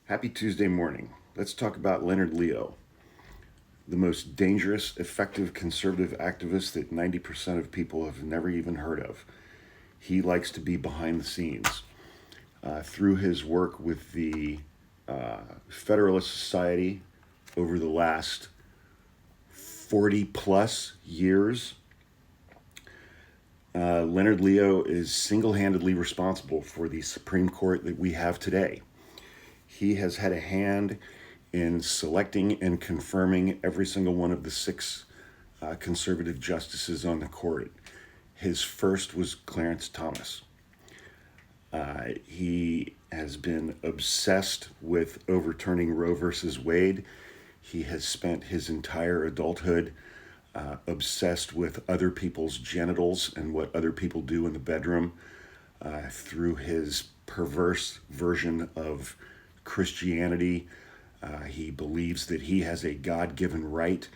Happy Tuesday morning. Let's talk about Leonard Leo, the most dangerous, effective conservative activist that 90% of people have never even heard of. He likes to be behind the scenes. Through his work with the Federalist Society over the last 40 plus years, Leonard Leo is single handedly responsible for the Supreme Court that we have today. He has had a hand in selecting and confirming every single one of the six conservative justices on the court. His first was Clarence Thomas. He has been obsessed with overturning Roe versus Wade. He has spent his entire adulthood obsessed with other people's genitals and what other people do in the bedroom through his perverse version of Christianity. He believes that he has a God-given right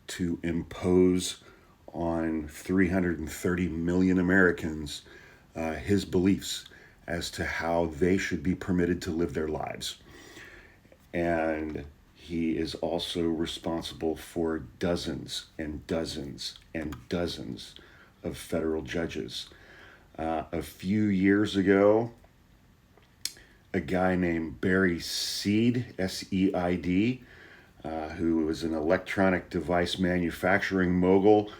to impose on 330 million Americans his beliefs as to how they should be permitted to live their lives. And he is also responsible for dozens and dozens and dozens of federal judges. A few years ago, a guy named Barry Seed, S-E-I-D, who was an electronic device manufacturing mogul,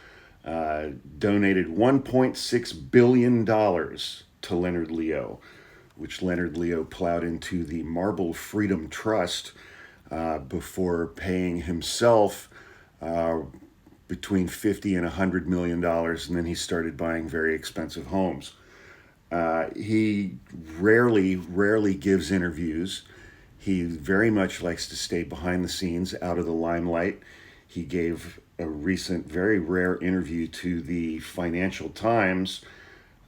donated $1.6 billion to Leonard Leo, which Leonard Leo plowed into the Marble Freedom Trust before paying himself between $50 and $100 million, and then he started buying very expensive homes. He rarely gives interviews. He very much likes to stay behind the scenes, out of the limelight. He gave a recent, very rare interview to the Financial Times.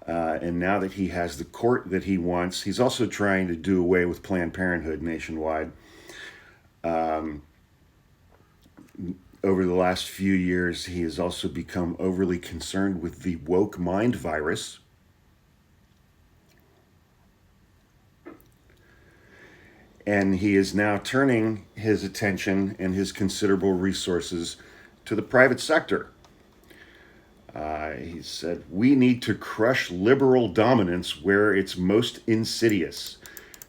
And now that he has the court that he wants, he's also trying to do away with Planned Parenthood nationwide. Over the last few years, he has also become overly concerned with the woke mind virus. And he is now turning his attention and his considerable resources to the private sector. He said, "We need to crush liberal dominance where it's most insidious.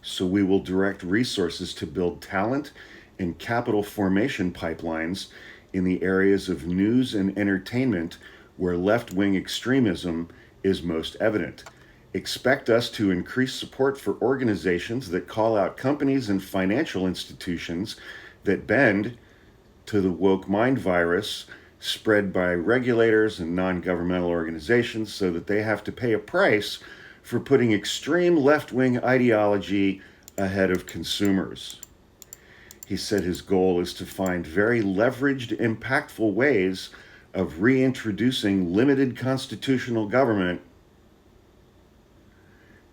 So we will direct resources to build talent and capital formation pipelines in the areas of news and entertainment where left-wing extremism is most evident. Expect us to increase support for organizations that call out companies and financial institutions that bend to the woke mind virus spread by regulators and non-governmental organizations so that they have to pay a price for putting extreme left-wing ideology ahead of consumers." He said his goal is to find very leveraged, impactful ways of reintroducing limited constitutional government,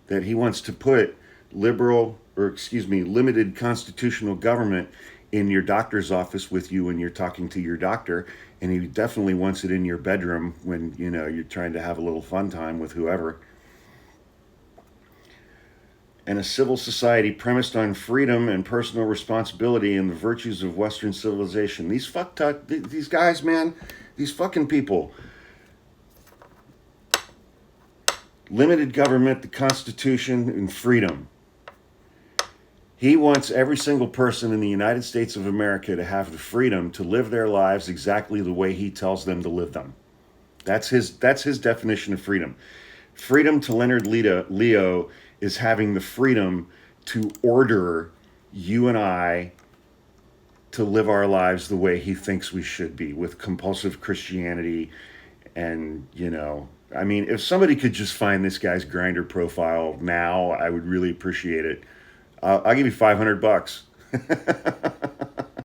that he wants to put limited constitutional government in your doctor's office with you when you're talking to your doctor, and he definitely wants it in your bedroom when you're trying to have a little fun time with whoever. And a civil society premised on freedom and personal responsibility and the virtues of Western civilization. These guys, man, these fucking people. Limited government, the Constitution, and freedom. He wants every single person in the United States of America to have the freedom to live their lives exactly the way he tells them to live them. That's his definition of freedom. Freedom to Leonard Leo is having the freedom to order you and I to live our lives the way he thinks we should be, with compulsive Christianity. And, if somebody could just find this guy's Grindr profile now, I would really appreciate it. I'll give you $500.